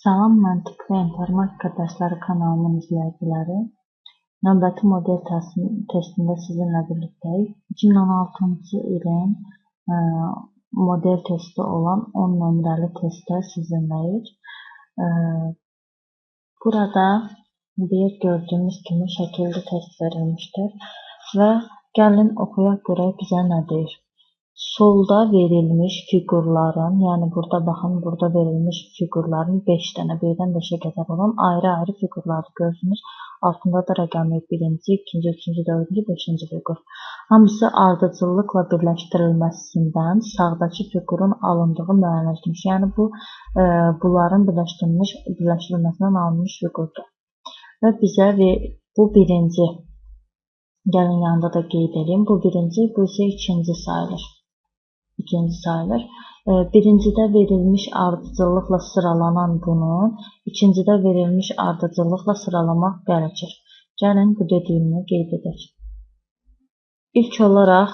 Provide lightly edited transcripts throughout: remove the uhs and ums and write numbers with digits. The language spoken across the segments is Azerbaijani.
Salam, məntiq və informatika dərsləri kanalının izləyiciləri. Növbəti model testində sizinlə birlikdəyik. 2016-cı ilin model testi olan 10 nömrəli testdə sizinləyik. Burada gördüyümüz kimi şəkilli test verilmişdir və gəlin oxuyaq görək bizə nə deyir. Solda verilmiş fiqurların, yəni burada baxın, burada verilmiş fiqurların 5 dənə, birdən 5-ə qədər olan ayrı-ayrı fiqurları görürsünüz. Altında da rəqəmi 1-ci, 2-ci, 3-cü, 4-cü, 5-ci fiqur. Hamısı ardıcıllıqla birləşdirilməsindən sağdakı fiqurun alındığı müəyyənləşdirilmiş. Yəni bunların birləşdirilməsindən alınmış fiqurdur. Və bizə bu birinci, gəlin yanında da qeyd edeyim, bu birinci, bu isə ikinci sayılır. Birincidə verilmiş ardıcıllıqla sıralanan bunu, ikincidə verilmiş ardıcıllıqla sıralamaq gərəkir. Gəlin bu dediyimini qeyd edək. İlk olaraq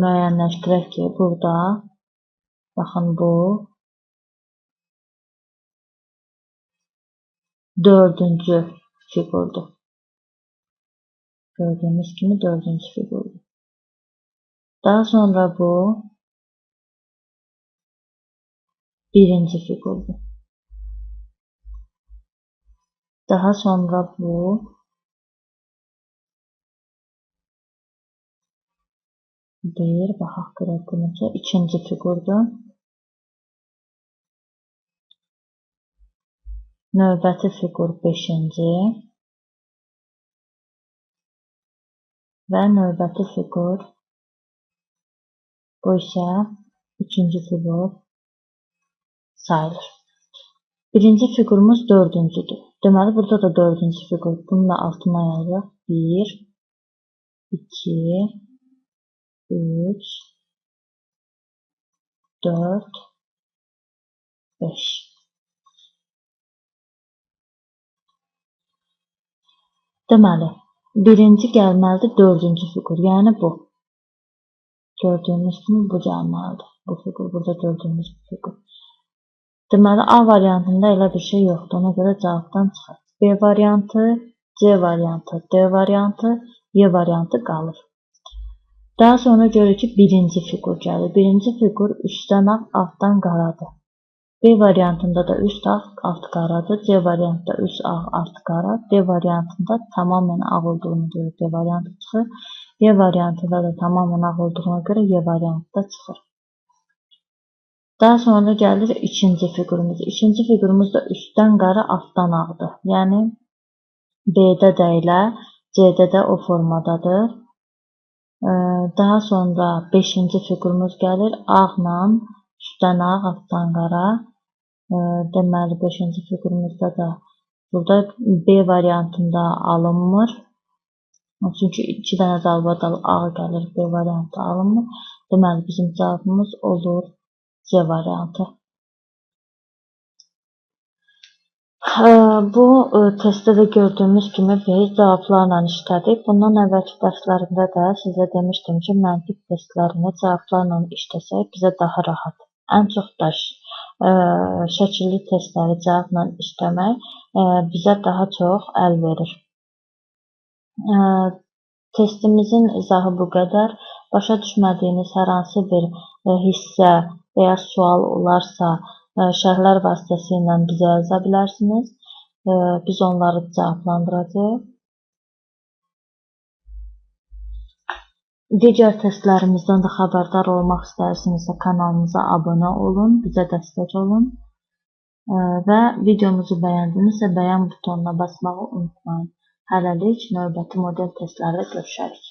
müəyyənləşdirək ki, burada baxın bu dördüncü fiqurdur. Gördüyünüz kimi dördüncü fiqurdur. Daha sonra bu birinci fiqurdur. Daha sonra bu baxaq görək ikinci fiqurdur. Növbəti fiqur 5-ci və növbəti fiqur bu isə 3-cü fiqur sayılır. Birinci fiqurumuz 4-cüdür. Deməli, burada da 4-cü fiqur. Bunun da altına yazaq. 1, 2, 3, 4, 5. Deməli, birinci gəlməlidir 4-cü fiqur. Yəni bu. Gördüyünüz kimi bu gəlməlidir. Bu fiqur, burada gördüyünüz fiqur. Deməli, A variantında elə bir şey yoxdur. Ona görə cavabdan çıxır. B variantı, C variantı, D variantı, Y variantı qalır. Daha sonra görürük ki, birinci fiqur gəlir. Birinci fiqur üstdən ağ, altdan qaradır. B variantında da üst ağ, alt qaradır. C variantında üst ağ, alt qara. D variantında tamamen ağ olduğunu görə D variantı çıxır. Y variantında da tamamen ağ olduğuna görə Y variantı da çıxır. Daha sonra gəlir ikinci fiqurumuz. İkinci fiqurumuz da üstdən qara, altdan ağdır. Yəni B-də də elə, C-də də o formadadır. Daha sonra 5-ci fiqurumuz gəlir. Ağla, üstdən ağ, altdan qara. Deməli 5-ci fiqurumuzda da burada B variantında alınmır. Çünki 2 dənə dalbadal ağ gəlir, B variantı alınmır. Deməli bizim cavabımız olur C variantı. Bu testdə də gördüyümüz kimi biz cavablarla işlədik. Bundan əvvəlki dərslərimdə də sizə demişdim ki, məntiq testlərini cavablarla işləsək bizə daha rahat. Ən çox da şəkilli testləri cavabla işləmək bizə daha çox əl verir. Testimizin izahı bu qədər. Başa düşmədiyiniz hər hansı bir hissə və ya sual olarsa, şərhlər vasitəsilə bizə yazа bilərsiniz. Biz onları cavablandıracağıq. Digər testlərimizdən də xəbərdar olmaq istərsinizsə kanalımıza abunə olun, bizə dəstək olun. Və videomuzu bəyəndinizsə bəyən butonuna basmağı unutmayın. Hələlik növbəti model testlərdə görüşərik.